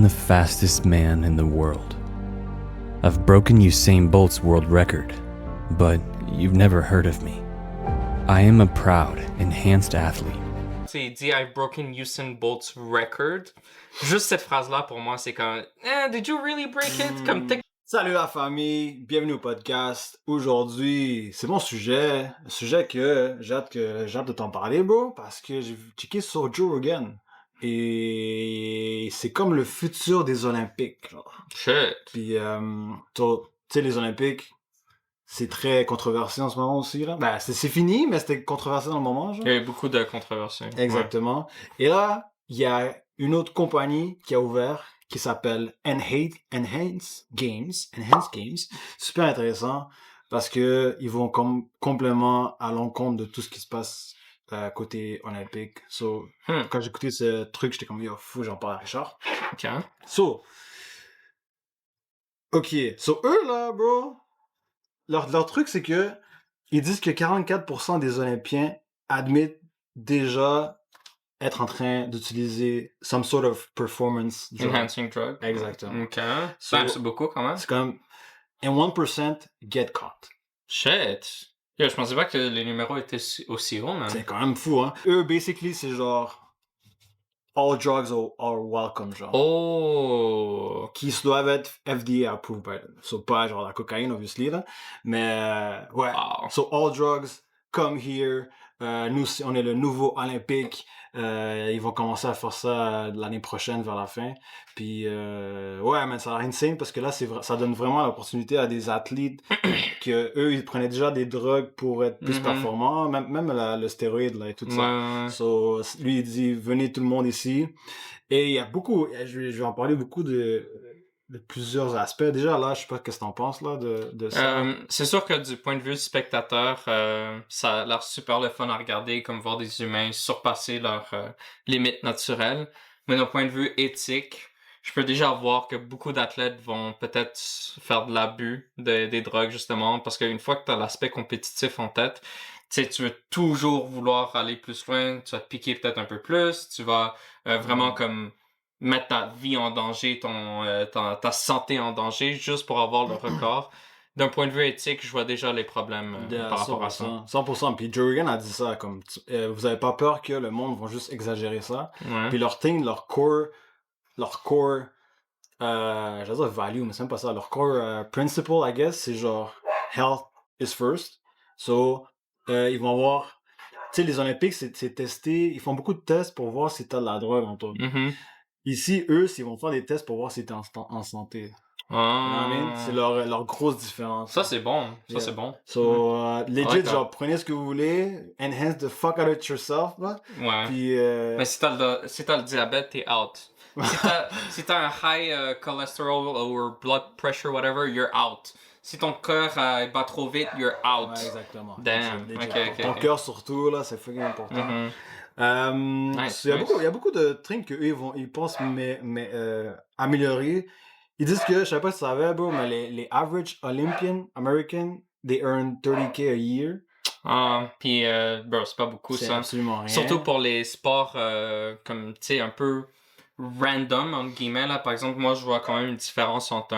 the fastest man in the world. I've broken Usain Bolt's world record, but you've never heard of me. I am a proud, enhanced athlete. Il dit I've broken Usain Bolt's record. Juste cette phrase-là, pour moi, c'est comme did you really break it? Comme Salut la famille, bienvenue au podcast. Aujourd'hui, c'est mon sujet, un sujet que j'ai hâte de t'en parler, bro, parce que j'ai checké sur Joe Rogan. Et c'est comme le futur des Olympiques, genre. Shit. Puis, tu sais, les Olympiques, c'est très controversé en ce moment aussi, là. Ben, c'est fini, mais c'était controversé dans le moment, genre. Il y a eu beaucoup de controverses. Exactement. Ouais. Et là, il y a une autre compagnie qui a ouvert, qui s'appelle Enhance Games. Super intéressant, parce que ils vont complètement à l'encontre de tout ce qui se passe côté olympique. So, quand j'ai écouté ce truc, j'étais comme, yo, fou, j'en parle à Richard. Ok. So, eux, là, bro, leur truc, c'est que ils disent que 44% des Olympiens admettent déjà être en train d'utiliser some sort of performance drug. Enhancing drug. Exactement. Ok. So, c'est beaucoup quand même. C'est comme... And 1% get caught. Shit. Yo, je pensais pas que les numéros étaient aussi hauts, man. C'est quand même fou, hein. Eux, basically, c'est genre... All drugs are welcome, genre. Oh! Qui doivent être FDA approved by them. So, pas genre la cocaïne, obviously, là. Mais, ouais. Wow. So, all drugs come here. Nous, on est le nouveau olympique. Ils vont commencer à faire ça l'année prochaine, vers la fin. Puis, ouais, mais ça a l'air insane parce que là, ça donne vraiment l'opportunité à des athlètes que eux, ils prenaient déjà des drogues pour être plus performants. Même le stéroïde, là, et tout ça. So, lui, il dit, venez tout le monde ici. Et il y a beaucoup, je vais en parler beaucoup de plusieurs aspects. Déjà, là, je sais pas ce que t'en penses, là, de ça. C'est sûr que du point de vue spectateur, ça a l'air super le fun à regarder, comme voir des humains surpasser leurs limites naturelles. Mais d'un point de vue éthique, je peux déjà voir que beaucoup d'athlètes vont peut-être faire de l'abus des drogues, justement, parce qu'une fois que tu as l'aspect compétitif en tête, tu sais, tu veux toujours vouloir aller plus loin, tu vas te piquer peut-être un peu plus, tu vas vraiment comme mettre ta vie en danger, ta santé en danger, juste pour avoir le record. D'un point de vue éthique, je vois déjà les problèmes par rapport à ça. 100%. Puis Joe Rogan a dit ça, comme, vous avez pas peur que le monde va juste exagérer ça. Puis leur core, j'allais dire value, mais c'est même pas ça. Leur core principle, I guess, c'est genre, health is first. So, ils vont avoir, tu sais, les Olympiques, c'est testé, ils font beaucoup de tests pour voir si t'as de la drogue en toi. Ici, eux, ils vont faire des tests pour voir si t'es en santé. You know what I mean? C'est leur grosse différence. Ça, c'est bon. Ça, c'est bon. So, legit, genre, prenez ce que vous voulez, enhance the fuck out of yourself, là. Ouais. Puis, mais si t'as le diabète, t'es out. Si t'as un high cholesterol ou blood pressure, whatever, you're out. Si ton cœur bat trop vite, you're out. Ouais, exactement. Damn. Ton cœur surtout, là, c'est fucking important. Nice, il y a beaucoup de trucs qu'eux, ils pensent améliorer. Ils disent que, je sais pas si tu savais, bro, mais les average Olympian American, they earn 30K a year. Puis, bro, c'est pas beaucoup, ça. C'est absolument rien. Surtout pour les sports comme, tu sais, un peu random, entre guillemets, là. Par exemple, moi, je vois quand même une différence entre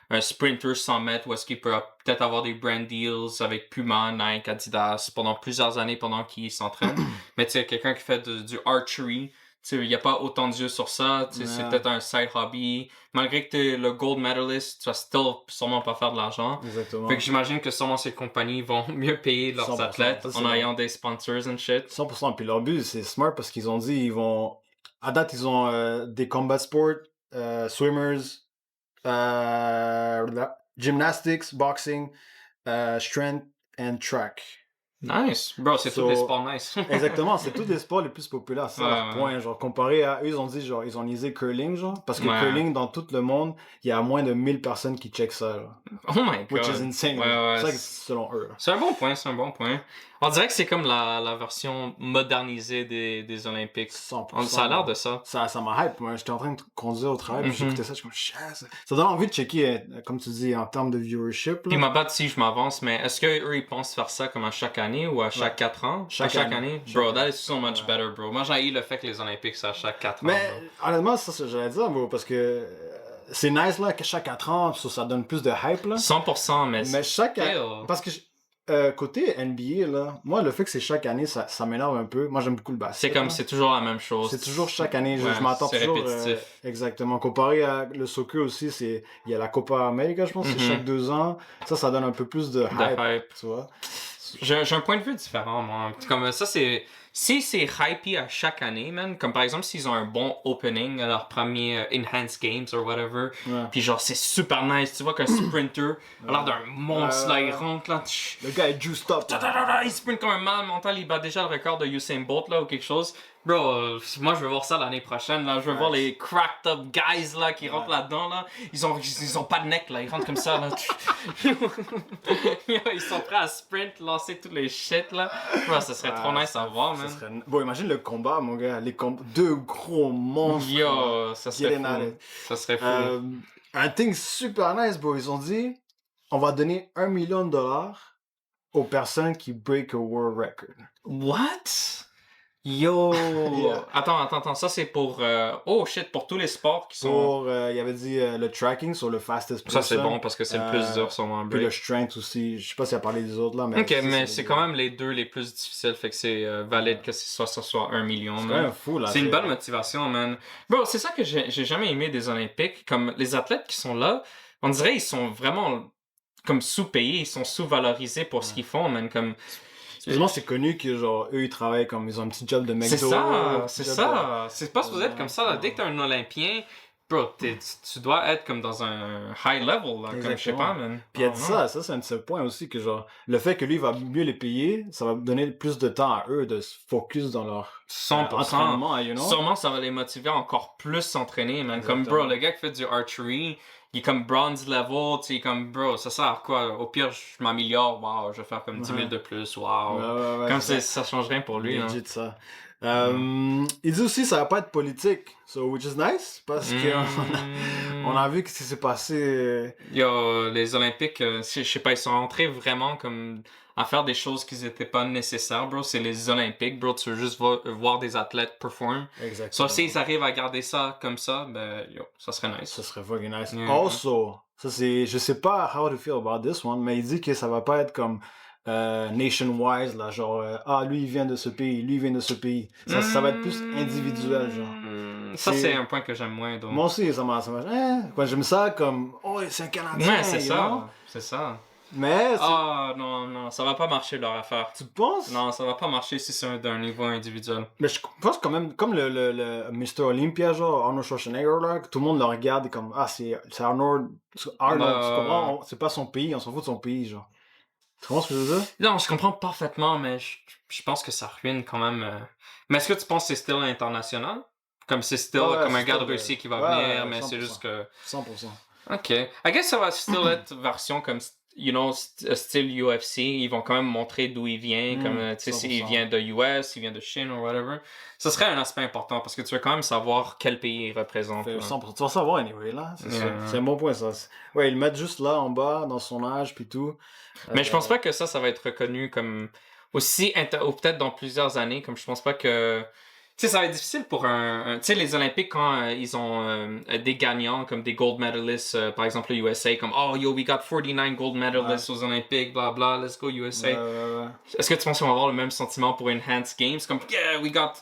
un sprinter 100 mètres où est-ce qu'il peut peut-être avoir des brand deals avec Puma, Nike, Adidas pendant plusieurs années pendant qu'il s'entraîne. Mais tu sais, quelqu'un qui fait du archery, il n'y a pas autant d'yeux sur ça. C'est peut-être un side hobby. Malgré que tu es le gold medalist, tu vas sûrement pas faire de l'argent. Exactement. Fait que j'imagine que sûrement ces compagnies vont mieux payer leurs athlètes en ayant des sponsors and shit. 100%. Puis leur but, c'est smart parce qu'ils ont dit, à date, ils ont des combat sports, swimmers, gymnastics, boxing, strength and track. Nice. Bro, c'est tous des sports nice. Exactement, c'est tous des sports les plus populaires. C'est leur point. Genre, comparé à eux, ils ont dit, genre, ils ont lisé curling, genre. Parce que curling, dans tout le monde, il y a moins de 1000 personnes qui checkent ça, genre. Oh my god. Which is insane. Ouais. C'est ça, selon eux. C'est un bon point. On dirait que c'est comme la version modernisée des Olympiques. 100%. Ça a l'air de ça. Ça m'a hype. Moi, j'étais en train de conduire au travail, puis Mhm. j'écoutais ça, je suis comme, Chaz. Ça donne envie de checker, comme tu dis, en termes de viewership. Puis Là. ma bad si je m'avance, mais est-ce qu'eux ils pensent faire ça comme à chaque année ou à chaque 4 ans? Chaque à chaque année. année? Chaque Bro, année. that is so much Ouais. better, bro. Moi j'ai eu le fait que les Olympiques c'est à chaque 4 ans. Mais bro. honnêtement, ça, c'est ce que j'allais dire, bro, parce que c'est nice là, que chaque 4 ans, ça donne plus de hype. Là. 100%, mais Mais chaque année. still. Parce que côté NBA, là, moi, le fait que c'est chaque année, ça m'énerve un peu. Moi, j'aime beaucoup le basket. C'est comme, là. c'est toujours la même chose. C'est toujours chaque année. Ouais, Je m'attends c'est toujours. répétitif. Exactement. Comparé à le soccer aussi, il y a la Copa América, je pense, c'est Mhm. chaque 2 ans. Ça donne un peu plus de hype. De hype. Tu vois. J'ai un point de vue différent, moi. Comme ça, c'est. Si c'est hypey à chaque année, man, comme par exemple s'ils ont un bon opening à leur premier Enhanced Games or whatever, Ouais. puis genre c'est super nice, tu vois qu'un sprinter a l'air d'un monstre là, il Ouais. rentre là, Le gars est juiced up. il sprint comme un mal mental, il bat déjà le record de Usain Bolt là ou quelque chose. Bro, moi je veux voir ça l'année prochaine là, je veux voir les cracked up guys là qui rentrent là-dedans là, ils ont pas de neck là, ils rentrent comme ça là. Ils sont prêts à sprint, lancer tous les shit là. Bro, ça serait trop nice à voir, man. Bon, imagine le combat, mon gars. Deux gros monstres. Yo, ça Get serait in at fou. it. Ça serait fou. Un thing super nice, bro. Ils ont dit, on va donner $1 million aux personnes qui break a world record. What? Yo! Yeah. Attends, ça c'est pour... Oh shit, pour tous les sports qui sont... Pour, il avait dit le tracking sur le fastest person. Ça c'est bon parce que c'est le plus dur sur mon Puis le break. strength aussi. Je sais pas s'il a parlé des autres là, mais. Ok, ça, mais les c'est deux. quand même les deux les plus difficiles, fait que c'est valide que ça soit 1 million. C'est man. quand même fou là. C'est une bonne motivation, man. Bro, c'est ça que j'ai jamais aimé des Olympiques. Comme les athlètes qui sont là, on dirait ils sont vraiment comme sous-payés, ils sont sous-valorisés pour ce qu'ils font, man. Comme... Sérieusement, c'est connu que genre eux ils travaillent comme ils ont un petit job de McDo. C'est ça, un c'est petit job ça. C'est pas supposé être comme ça. Là. Dès que t'es un Olympien, bro, tu dois être comme dans un high level, là, comme je sais pas, man. Puis il a Oh, dit non. ça c'est un de ses points aussi, que genre, le fait que lui va mieux les payer, ça va donner plus de temps à eux de se focus dans leur 100%. entraînement, you know? Sûrement, ça va les motiver à encore plus s'entraîner, man. Comme, Exactement. bro, le gars qui fait du archery, il est comme bronze level, tu sais, comme, bro, ça sert à quoi? Au pire, je m'améliore, wow, je vais faire comme 10 000 de plus, wow. Ouais, Comme c'est ça change rien pour lui, hein. legit, ça. Il dit aussi que ça va pas être politique, so which is nice, parce que on a vu que ce qui s'est passé. Yo, les Olympiques, je sais pas, ils sont rentrés vraiment comme à faire des choses qui n'étaient pas nécessaires, bro. C'est les Olympiques, bro. Tu veux juste voir des athlètes perform. Exactement. Sauf s'ils arrivent à garder ça comme ça, ben, yo, ça serait nice. Ça serait fucking nice. Yeah. Also, ça c'est, je sais pas how to feel about this one, mais il dit que ça va pas être comme nation-wise, là, genre, lui il vient de ce pays, lui il vient de ce pays. Ça va être plus individuel, genre. Ça, C'est- c'est un point que j'aime moins, donc. Moi aussi, quoi, j'aime ça comme, oh, c'est un Canadien. Ouais, c'est you know? ça. C'est ça. Mais, Ah, non, ça va pas marcher leur affaire. tu penses? Non, ça va pas marcher si c'est d'un niveau individuel. Mais je pense quand même, comme le Mr. Olympia, genre, Arnold Schwarzenegger, là, que tout le monde le regarde et comme, c'est Arnold, tu comprends? C'est pas son pays, on s'en fout de son pays, genre. Tu comprends ce que je veux dire? Non, je comprends parfaitement, mais je pense que ça ruine quand même. Mais est-ce que tu penses que c'est still international? Comme c'est still Ouais, comme un c'est gars de still, Russie qui va ouais, venir, mais c'est 100%. juste que. 100%. Ok. I guess ça va still être version comme, you know, style UFC. Ils vont quand même montrer d'où il vient, comme, tu sais, s'il 100%. vient de US, s'il vient de Chine ou whatever. Ça serait un aspect important parce que tu veux quand même savoir quel pays il représente. Fait là. 100%. Tu vas savoir anyway, là. C'est Yeah. sûr. C'est un bon point, ça. Ouais, ils le mettent juste là, en bas, dans son âge, puis tout. Mais je pense pas que ça va être reconnu comme aussi, ou peut-être dans plusieurs années, comme je pense pas que... Tu sais, ça va être difficile pour tu sais, les Olympiques, quand ils ont des gagnants, comme des gold medalists, par exemple le USA, comme « Oh, yo, we got 49 gold medalists aux Olympiques, bla bla, let's go USA Ouais. Est-ce que tu penses qu'on va avoir le même sentiment pour Enhanced Games? Comme « Yeah, we got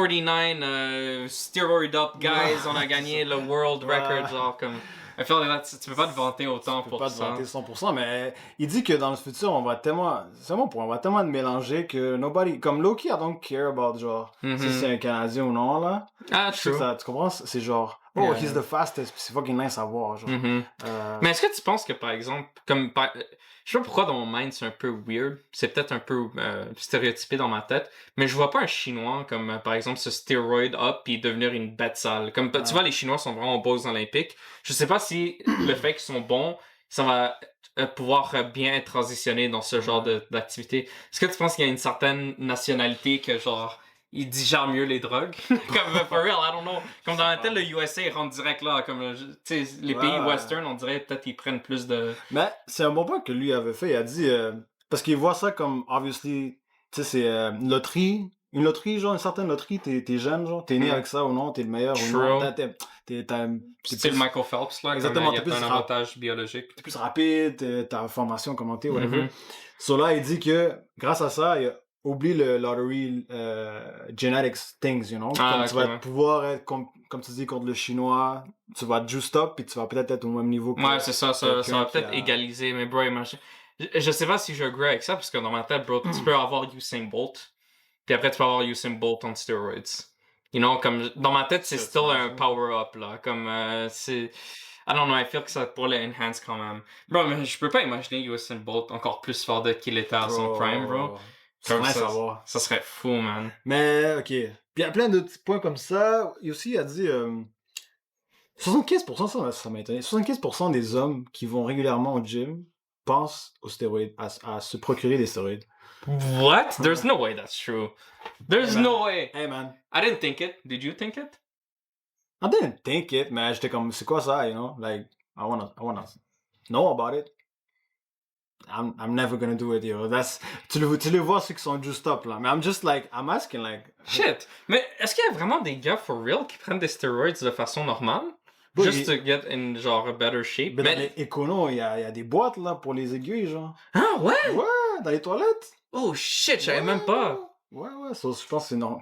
49 steroid up guys, on a gagné le world record, genre comme... » I feel like tu peux pas te vanter autant Tu peux pour pas te ça. vanter 100%, mais il dit que dans le futur, on va tellement... C'est mon point, on va tellement te mélanger que nobody... Comme Loki, I don't care about, genre, Mhm. si c'est un Canadien ou non, là. Ah, Tu sais, true. tu comprends? C'est genre, oh, Yeah. he's the fastest, puis c'est fucking nice à voir, genre. Mhm. Mais est-ce que tu penses que, par exemple, je sais pas pourquoi dans mon mind c'est un peu weird, c'est peut-être un peu stéréotypé dans ma tête, mais je vois pas un Chinois comme, par exemple, se steroid up puis devenir une bête sale. Comme, tu vois, les Chinois sont vraiment beaux aux Olympiques. Je sais pas si le fait qu'ils sont bons, ça va pouvoir bien être transitionné dans ce genre d'activité. Est-ce que tu penses qu'il y a une certaine nationalité que genre ils digèrent mieux les drogues? Comme for real, I don't know. Comme dans la tête, le USA ils rentrent direct là. Comme tu sais, les pays western, on dirait peut-être qu'ils prennent plus de. Mais c'est un bon point que lui avait fait. Il a dit parce qu'il voit ça comme obviously, tu sais, c'est une loterie. Une loterie, genre, une certaine loterie, t'es jeune, genre, t'es né avec ça ou non, t'es le meilleur ou non. C'est le Michael Phelps, là. Exactement, Il y a un avantage biologique. T'es plus rapide, ta formation commentée, whatever. So là, il dit que, grâce à ça, oublie le lottery genetics things, you know. Comme tu vas pouvoir être, comme tu dis, contre le chinois, tu vas juice up, puis tu vas peut-être être au même niveau que ouais, c'est ça va peut-être égaliser, mais bro, imagine. Je sais pas si je agree avec ça, parce que dans ma tête, bro, tu peux avoir Usain Bolt, puis après tu peux avoir Usain Bolt on steroids. You know, comme, dans ma tête, c'est still un power-up, là. Comme, c'est... I don't know, I feel que ça pourrait l'enhance quand même. Bro, mais je peux pas imaginer Usain Bolt encore plus fort qu'il était à son prime, bro. Ça serait fou, man. Mais, ok. Puis il y a plein de petits points comme ça. Il aussi, il a dit... 75%, ça m'a étonné. 75% des hommes qui vont régulièrement au gym pensent aux stéroïdes, à se procurer des stéroïdes. What? There's no way that's true. There's no way. Hey, man. I didn't think it. Did you think it? I didn't think it, mais j'étais comme, c'est quoi ça, you know? Like, I wanna know about it. I'm never gonna do it, yo. Tu le vois ceux qui sont just up, là. Mais I'm asking, like... Shit! Mais est-ce qu'il y a vraiment des gars, for real, qui prennent des steroids de façon normale? Just to get in, genre, a better shape? Mais dans les éconos, il y a des boîtes, là, pour les aiguilles, genre. Ah, ouais? Ouais, dans les toilettes. Oh, shit, je savais même pas. Ouais, je pense que c'est normal.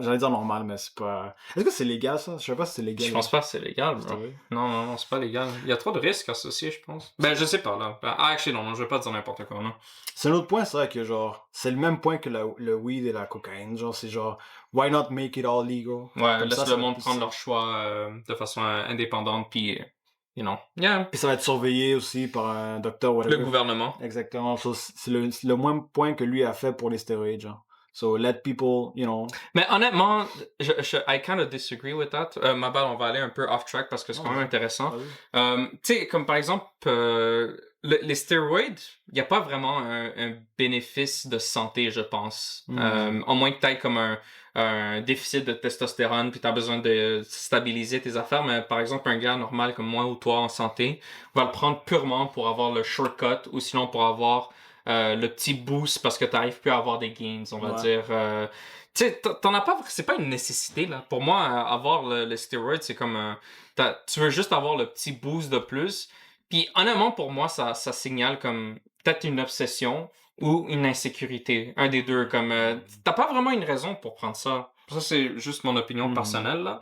J'allais dire normal, mais c'est pas... Est-ce que c'est légal, ça? Je sais pas si c'est légal. Je pense pas que c'est légal, bro. Non, c'est pas légal. Il y a trop de risques associés, je pense. Ben, je sais pas, là. Actually, non, je vais pas dire n'importe quoi, non. C'est un autre point, c'est vrai que, genre, c'est le même point que le weed et la cocaïne. Genre, c'est genre, why not make it all legal? Ouais, laisse le monde prendre leur choix de façon indépendante, puis... You know. Yeah. Puis ça va être surveillé aussi par un docteur, whatever. Le gouvernement. Exactement. So, c'est le même point que lui a fait pour les stéroïdes, genre. So let people, you know. Mais honnêtement, I kind of disagree with that. Ma balle, on va aller un peu off track parce que c'est quand même intéressant. Tu sais, comme par exemple, les stéroïdes, il n'y a pas vraiment un bénéfice de santé, je pense. Au moins que tu aies comme un déficit de testostérone puis tu as besoin de stabiliser tes affaires. Mais par exemple, un gars normal comme moi ou toi en santé va le prendre purement pour avoir le shortcut ou sinon pour avoir le petit boost parce que tu n'arrives plus à avoir des gains, on va dire. Tu sais, t'en as pas, c'est pas une nécessité, là. Pour moi, avoir le stéroïde, c'est comme tu veux juste avoir le petit boost de plus. Puis honnêtement, pour moi, ça signale comme peut-être une obsession ou une insécurité. Un des deux, comme t'as pas vraiment une raison pour prendre ça. Ça, c'est juste mon opinion personnelle, là.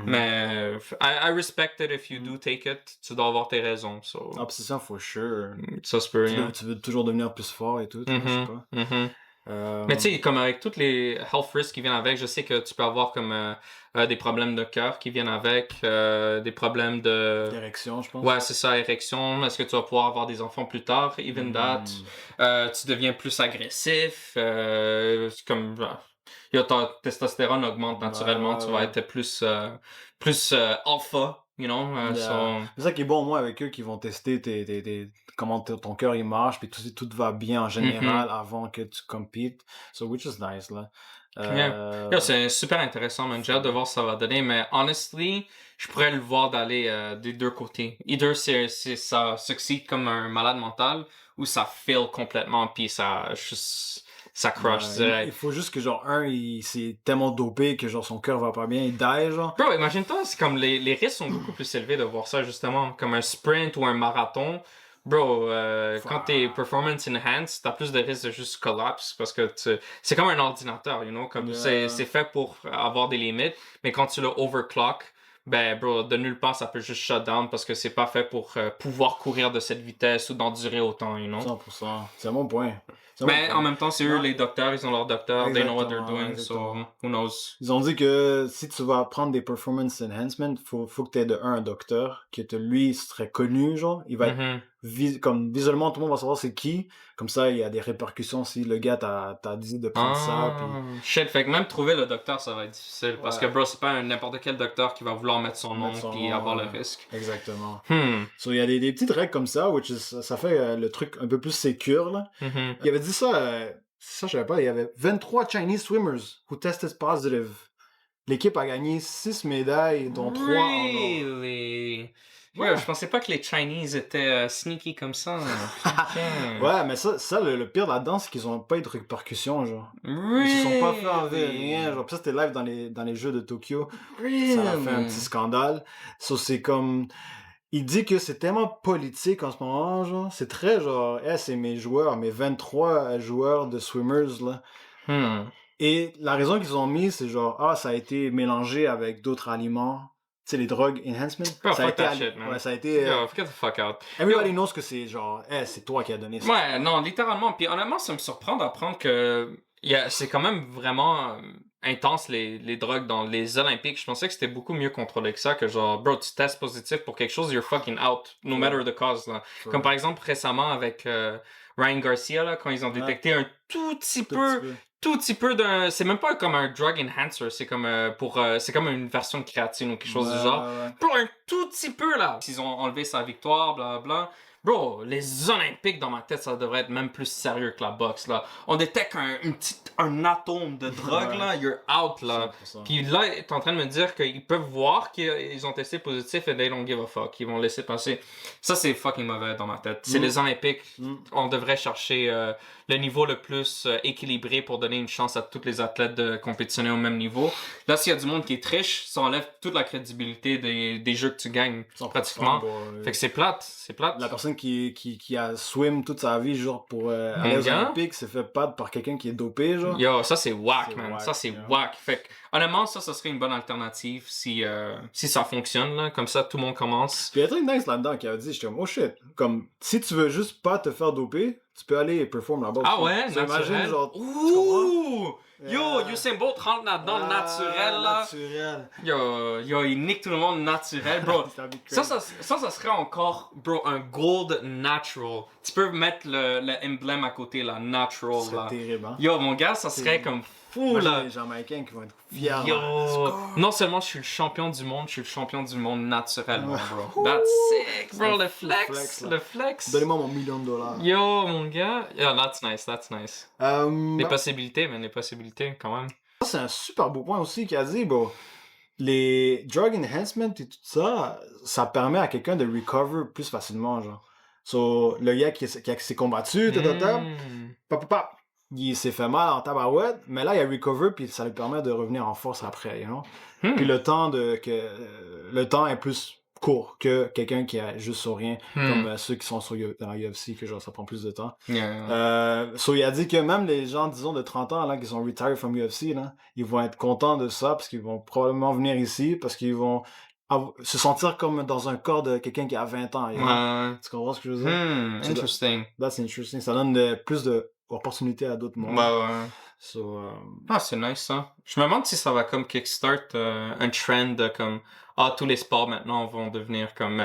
Mais I respect it if you do take it. Tu dois avoir tes raisons. So. Obsession, for sure. Ça se peut rien. Tu veux toujours devenir plus fort et tout, je sais pas. Mais tu sais, comme avec tous les health risks qui viennent avec, je sais que tu peux avoir comme des problèmes de cœur qui viennent avec, des problèmes d'érection, je pense. Ouais, c'est ça, érection. Est-ce que tu vas pouvoir avoir des enfants plus tard? Even that. Tu deviens plus agressif. Comme... ta testostérone augmente naturellement, tu vas être plus alpha, you know. C'est ça qui est bon, moi, avec eux, qui vont tester comment ton cœur il marche, puis tout va bien en général avant que tu compites. So, which is nice, là. C'est super intéressant, man. J'ai hâte de voir ce que ça va donner, mais honestly, je pourrais le voir d'aller des deux côtés. Either ça succède comme un malade mental, ou ça fail complètement, puis ça crush direct. Il faut juste que genre il s'est tellement dopé que genre son cœur va pas bien, il die genre. Bro, imagine-toi, c'est comme les risques sont beaucoup plus élevés de voir ça justement, comme un sprint ou un marathon. Bro, quand t'es performance enhanced, t'as plus de risques de juste collapse parce que c'est comme un ordinateur, you know, comme c'est fait pour avoir des limites, mais quand tu le overclock, ben bro, de nulle part ça peut juste shut down parce que c'est pas fait pour pouvoir courir de cette vitesse ou d'endurer autant, you know. 100%. C'est un bon point. Mais en même temps, c'est eux les docteurs, ils ont leur docteur, they know what they're doing, so who knows. Ils ont dit que si tu vas prendre des performance enhancement, faut que t'aies un docteur qui lui serait connu, genre, il va être comme visuellement, tout le monde va savoir c'est qui. Comme ça, il y a des répercussions si le gars t'a dit de prendre ça. Puis... Shit, fait que même trouver le docteur, ça va être difficile. Parce que, Ouais. bro, c'est pas n'importe quel docteur qui va vouloir mettre son nom Mettre son puis nom, avoir le ouais. risque. Exactement. Hmm. So, il y a des petites règles comme ça, ça fait le truc un peu plus sécure, là. Mhm. Il avait dit ça je savais pas, il y avait 23 Chinese swimmers who tested positive. L'équipe a gagné 6 médailles, dont 3 en or. Really? Ouais. Yo, je pensais pas que les Chinese étaient sneaky comme ça. Putain. Ouais, mais le pire là-dedans, c'est qu'ils ont pas eu de répercussions, genre. Ils se sont pas fait enlever rien, genre. Puis ça, c'était live dans les jeux de Tokyo. Ça a fait un petit scandale. So, c'est comme... Il dit que c'est tellement politique en ce moment, genre. C'est très, genre, c'est mes joueurs, mes 23 joueurs de swimmers, là. Et la raison qu'ils ont mis, c'est genre, ça a été mélangé avec d'autres aliments. Tu sais, les drogues enhancement. Oh, ça a fuck été that shit, man. Ouais, ça a été... Yo, get the fuck out. everybody knows que c'est genre, c'est toi qui as donné ça. Ouais, non, littéralement. Puis honnêtement, ça me surprend d'apprendre que c'est quand même vraiment intense les drogues dans les Olympiques. Je pensais que c'était beaucoup mieux contrôlé que ça, que genre, bro, tu testes positif pour quelque chose, you're fucking out, no matter the cause. Là. Ouais. Comme par exemple récemment avec Ryan Garcia, là, quand ils ont détecté un tout petit peu d'un... C'est même pas comme un drug enhancer, c'est comme c'est comme une version de créatine ou quelque chose du genre. Ouais. Bro, un tout petit peu, là. Ils ont enlevé sa victoire, blablabla. Bro, les Olympiques, dans ma tête, ça devrait être même plus sérieux que la boxe, là. On détecte un atome de drogue, là, you're out, là. 100%. Puis là, t'es en train de me dire qu'ils peuvent voir qu'ils ont testé positif et they don't give a fuck. Ils vont laisser passer. Ça, c'est fucking mauvais dans ma tête. C'est les Olympiques. On devrait chercher le niveau le plus équilibré pour donner une chance à tous les athlètes de compétitionner au même niveau. Là, s'il y a du monde qui est triche, ça enlève toute la crédibilité des jeux que tu gagnes, 100%, pratiquement. bon, Fait que c'est plate. la personne qui a swim toute sa vie, genre, pour aller aux gars? Olympiques, s'est fait battre par quelqu'un qui est dopé, genre. Yo, ça c'est whack, C'est man. whack, Ça c'est yeah. whack. Fait que, honnêtement, ça serait une bonne alternative si ça fonctionne, là. Comme ça, tout le monde commence. Puis il y a un truc nice là-dedans qui a dit, j'étais comme, oh shit, comme, si tu veux juste pas te faire doper, tu peux aller perform là-bas. Ah aussi. ouais, Tu imagines, naturel. genre, Ouh! Yo, Yeah. Usain Bolt rentre là-dedans, le naturel, là. Naturel. Yo, il nique tout le monde naturel, bro. Ça va être Ça crazy. serait encore, bro, un gold natural. Tu peux mettre le emblème à côté, là, natural, Ça là. serait terrible, hein. Yo, mon gars, ça serait comme fou, Imagine là. les Jamaïcains qui vont être fiers. là. Yo, non seulement je suis le champion du monde, je suis le champion du monde naturellement, bro. Ouais. That's sick, bro. Le fou flex, flex, là. le flex. Donnez-moi mon $1 million. Yo, mon gars. Yo, that's nice, that's nice. Les possibilités, man, les possibilités, quand même. Ça, c'est un super beau point aussi qu'il a dit, bro. Les drug enhancement et tout ça, ça permet à quelqu'un de recover plus facilement, genre. So, le gars qui s'est combattu, pap, il s'est fait mal en tabarouette, mais là, il a recover, puis ça lui permet de revenir en force après, you know? Puis le temps est plus court que quelqu'un qui a juste sur rien, comme ceux qui sont dans UFC, que genre, ça prend plus de temps. So, il a dit que même les gens, disons, de 30 ans, là, qui sont retired from UFC, là, ils vont être contents de ça, parce qu'ils vont probablement venir ici, parce qu'ils vont se sentir comme dans un corps de quelqu'un qui a 20 ans. You know? Tu comprends ce que je veux dire? Interesting. That's interesting. Ça donne plus d'opportunités à d'autres mondes. Bah ouais. So, Ah, c'est nice, ça. Je me demande si ça va comme kickstart un trend de comme... Ah, tous les sports maintenant vont devenir comme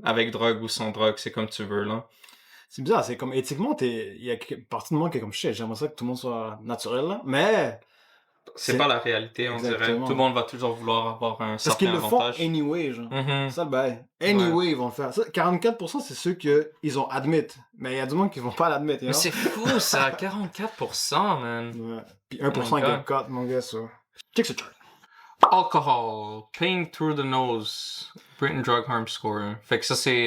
avec drogue ou sans drogue, c'est comme tu veux, là. c'est bizarre, c'est comme éthiquement, il y a une partie de moi qui est comme shit, j'aimerais ça que tout le monde soit naturel, là. Mais C'est pas la réalité, on dirait. Exactement. Tout le monde va toujours vouloir avoir un parce certain qu'ils le font avantage. anyway, genre. Mhm. C'est ça le bail. Anyway, ils vont le faire. Ça, 44%, c'est ceux qu'ils ont admit. Mais il y a du monde qui vont pas l'admettre, you Mais know? c'est fou, ça, 44%, man. Ouais. Puis 1% Oh my get caught, mon gars, ça. Check ce chart. Alcohol, pain through the nose, Britain drug harm score. Fait que ça, c'est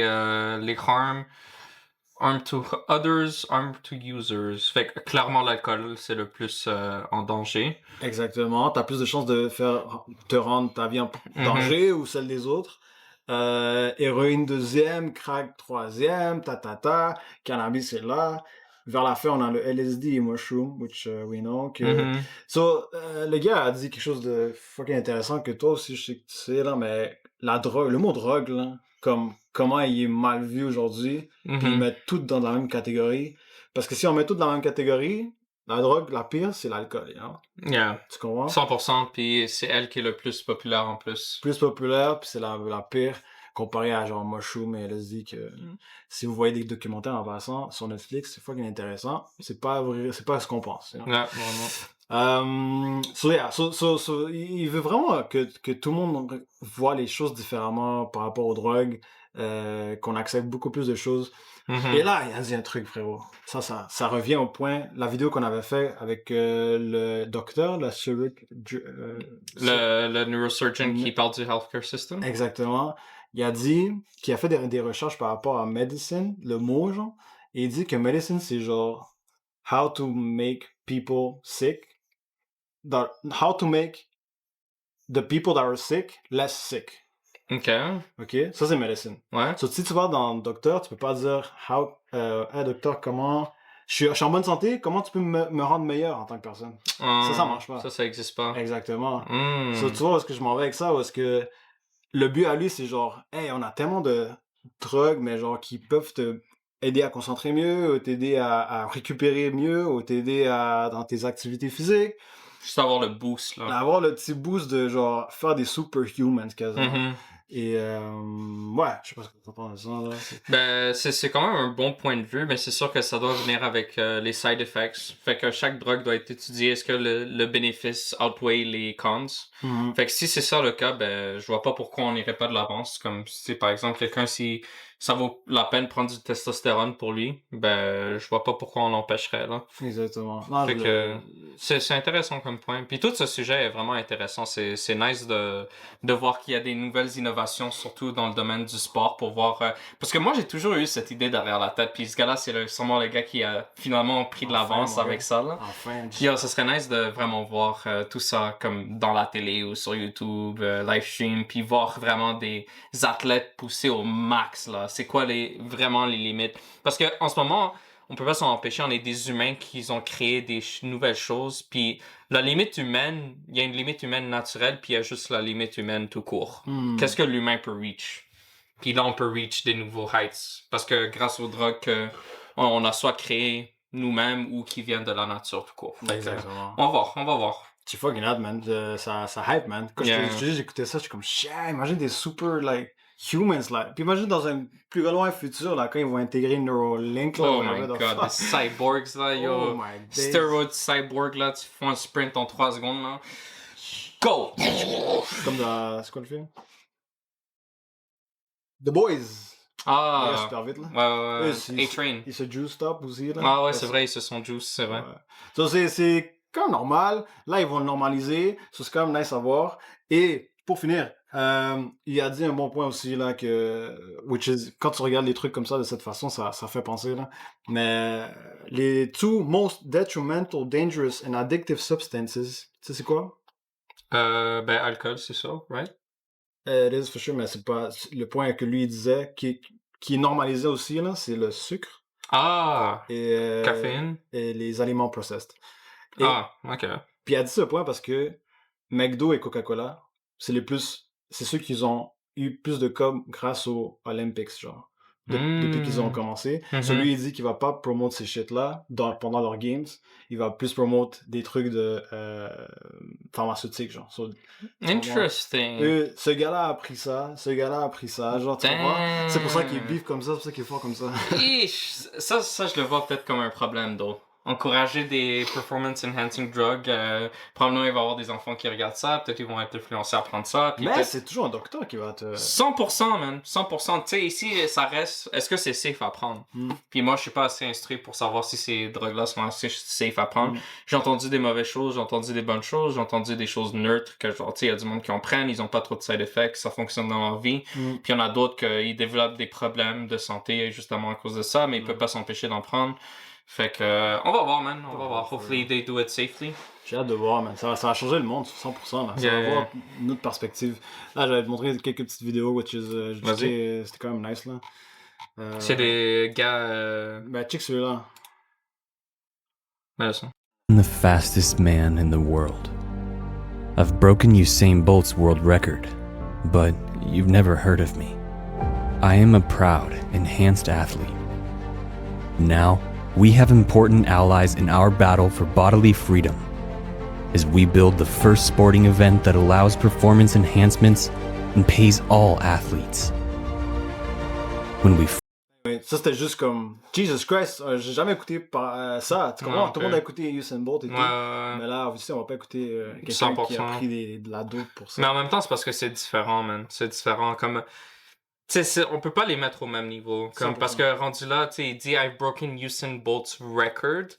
les harm to others, harm to users. Fait que clairement, l'alcool, c'est le plus en danger. Exactement. T'as plus de chances de te rendre ta vie en danger ou celle des autres. Héroïne deuxième, crack troisième, cannabis c'est là. Vers la fin, on a le LSD et mushroom, which we know. So, le gars a dit quelque chose de fucking intéressant que toi aussi, je sais que tu sais, là, mais la drogue, le mot drogue, là, comme comment il est mal vu aujourd'hui, puis ils mettent tout dans la même catégorie. Parce que si on met tout dans la même catégorie, la drogue, la pire, c'est l'alcool, hein? Yeah. Tu comprends? 100%, puis c'est elle qui est le plus populaire en plus. Plus populaire, puis c'est la pire. comparé à genre Mushroom et LSD que si vous voyez des documentaires en passant sur Netflix, c'est fucking intéressant. C'est pas vrai, c'est pas ce qu'on pense. You know? Ouais, vraiment. So, il veut vraiment que tout le monde voit les choses différemment par rapport aux drogues, qu'on accepte beaucoup plus de choses. Et là, il a dit un truc, frérot. Ça revient au point, la vidéo qu'on avait fait avec le docteur, le neurosurgeon qui parle du healthcare system. Exactement. Il a dit qu'il a fait des recherches par rapport à medicine, le mot, genre. Et il dit que medicine, c'est genre how to make people sick. How to make the people that are sick less sick. OK. OK? Ça, c'est medicine. Ouais. So, si tu vas dans le docteur, tu peux pas dire hey, docteur, comment... Je suis en bonne santé, comment tu peux me rendre meilleur en tant que personne? Ça marche pas. Ça existe pas. Exactement. So, tu vois où est-ce que je m'en vais avec ça? Où est-ce que le but à lui, c'est genre, hey, on a tellement de drogues, mais genre, qui peuvent te aider à concentrer mieux, ou t'aider à récupérer mieux, ou t'aider dans tes activités physiques. Juste avoir le boost, là. Avoir le petit boost de genre, faire des superhumans, quasiment. Et ouais, je sais pas ce que tu penses de ça. Là. Ben, c'est quand même un bon point de vue, mais c'est sûr que ça doit venir avec les side effects. Fait que chaque drogue doit être étudiée. Est-ce que le bénéfice outweigh les cons? Fait que si c'est ça le cas, ben, je vois pas pourquoi on n'irait pas de l'avance. Comme si par exemple quelqu'un, si ça vaut la peine de prendre du testostérone pour lui, ben, je vois pas pourquoi on l'empêcherait, là. Exactement. Non, fait que c'est intéressant comme point. Puis tout ce sujet est vraiment intéressant. C'est nice de voir qu'il y a des nouvelles innovations, surtout dans le domaine du sport, pour voir... parce que moi, j'ai toujours eu cette idée derrière la tête. Puis ce gars-là, c'est sûrement le gars qui a finalement pris de l'avance avec ça, là. Enfin. Puis ce serait nice de vraiment voir tout ça comme dans la télé ou sur YouTube, live stream, puis voir vraiment des athlètes pousser au max, là. C'est quoi vraiment les limites? Parce que en ce moment, on peut pas s'en empêcher, on est des humains qui ont créé des nouvelles choses, puis la limite humaine, il y a une limite humaine naturelle, puis il y a juste la limite humaine tout court. Qu'est-ce que l'humain peut reach? Puis là, on peut reach des nouveaux heights, parce que grâce aux drogues on a soit créé nous-mêmes ou qui viennent de la nature tout court. Exactement. On va voir. C'est fucking hot, man. Ça hype, man. Quand j'écoutais ça, j'étais comme, shit, imagine des super, like, humans, là. Puis imagine dans un plus loin futur, là, quand ils vont intégrer Neuralink, là. Oh my god, des cyborgs, là, yo. Oh my days. Steroid cyborg, là, tu fais un sprint en 3 secondes, là. Go! Comme dans, c'est quoi le film? The Boys. Ah! Ouais, super vite, là. Ouais. Eux, A-Train. Ils se juiced up aussi, là. Ah ouais, c'est vrai, ils se sont juice, c'est vrai. Ouais. So, c'est quand même normal. Là, ils vont le normaliser. So, c'est quand même nice à voir. Et, pour finir, il a dit un bon point aussi, là, which is, quand tu regardes les trucs comme ça, de cette façon, ça fait penser, là. Mais, les two most detrimental, dangerous and addictive substances, tu sais c'est quoi? Ben, alcool, c'est ça, right? It is for sure, mais c'est pas, le point que lui, il disait, qui est normalisé aussi, là, c'est le sucre. Ah! Et, caféine? Et les aliments processed. Et, ok. Puis il a dit ce point parce que McDo et Coca-Cola, c'est ceux qui ont eu plus de cas grâce aux Olympics, genre. Depuis qu'ils ont commencé. Celui, il dit qu'il va pas promote ces shit-là pendant leurs games. Il va plus promote des trucs de pharmaceutiques, genre. Interesting. Ce gars-là a appris ça. Genre, tu comprends? C'est pour ça qu'il est bif comme ça, c'est pour ça qu'il est fort comme ça. Ça, je le vois peut-être comme un problème, though. Encourager des performance enhancing drugs, probablement il va y avoir des enfants qui regardent ça, peut-être ils vont être influencés à prendre ça. Mais c'est toujours un docteur qui va te... 100%, man, 100%. Tu sais, ici, ça reste, est-ce que c'est safe à prendre? Puis moi, je suis pas assez instruit pour savoir si ces drogues-là sont assez safe à prendre. J'ai entendu des mauvaises choses, j'ai entendu des bonnes choses, j'ai entendu des choses neutres, que genre, tu sais, il y a du monde qui en prennent, ils ont pas trop de side effects, ça fonctionne dans leur vie. Puis il y en a d'autres qui développent des problèmes de santé justement à cause de ça, mais ils peuvent pas s'empêcher d'en prendre. Fait que, on va voir, man. On va voir. Hopefully they do it safely. J'ai hâte de voir, man. Ça va changer le monde, 100%. Là. Ça va avoir une autre perspective. Là, j'avais montré quelques petites vidéos, which is, c'était quand même nice, là. C'est des gars... Ben, check celui-là. Ben, ça. I'm the fastest man in the world. I've broken Usain Bolt's world record, but you've never heard of me. I am a proud, enhanced athlete. Now, we have important allies in our battle for bodily freedom as we build the first sporting event that allows performance enhancements and pays all athletes. when we Ouais, ça, c'était juste comme Jesus Christ, j'ai jamais écouté ça. Tu comprends? Ouais, Tout le monde a écouté Usain Bolt et tout. Ouais. Mais là, aussi, on va pas écouter quelqu'un qui a 100%. pris de la dope pour ça. Mais en même temps, c'est parce que c'est différent, man. C'est différent. Comme, tu sais, on peut pas les mettre au même niveau. Comme, 100%. parce que rendu là, tu sais, il dit I've broken Usain Bolt's record.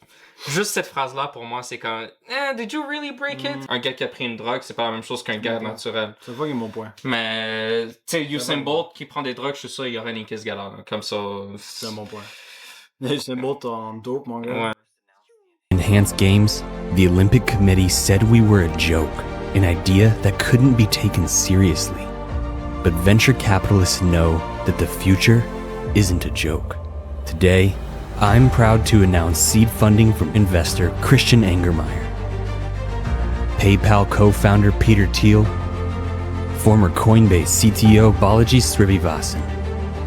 Juste cette phrase-là, pour moi, c'est comme did you really break it? Un gars qui a pris une drogue, c'est pas la même chose qu'un gars naturel. C'est pas mon point. Mais, tu sais, Usain bon. Bolt qui prend des drogues, je suis sûr, il aurait niqué ce gars-là. Là. Comme ça. C'est mon point. Usain Bolt en dope, mon gars. Ouais. enhanced games, the Olympic Committee said we were a joke, an idea that couldn't be taken seriously. But venture capitalists know that the future isn't a joke. Today, I'm proud to announce seed funding from investor Christian Angermeyer, PayPal co-founder Peter Thiel, former Coinbase CTO Balaji Srinivasan,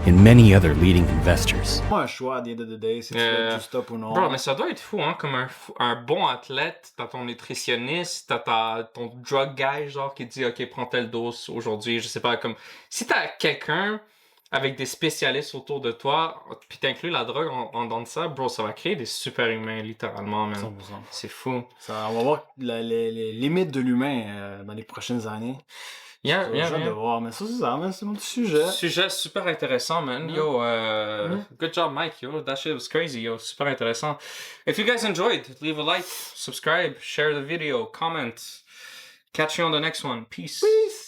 and many other leading investors. Pas un choix à the end of the day, si tu fais du stop ou non. Bro, mais ça doit être fou, hein, comme un bon athlète, t'as ton nutritionniste, t'as ton drug guy, genre, qui dit, OK, prends telle dose aujourd'hui, je sais pas, comme, si t'as quelqu'un avec des spécialistes autour de toi, puis t'inclus la drogue en dans ça, bro, ça va créer des super-humains, littéralement, man. 100%. C'est fou. Ça, on va voir les limites de l'humain dans les prochaines années. J'ai hâte de voir, mais ça, c'est ça, man, c'est mon petit sujet. Sujet super intéressant, man. Yo, good job, Mike. Yo, that shit was crazy. Yo, super intéressant. If you guys enjoyed, leave a like, subscribe, share the video, comment. Catch you on the next one. Peace. Peace.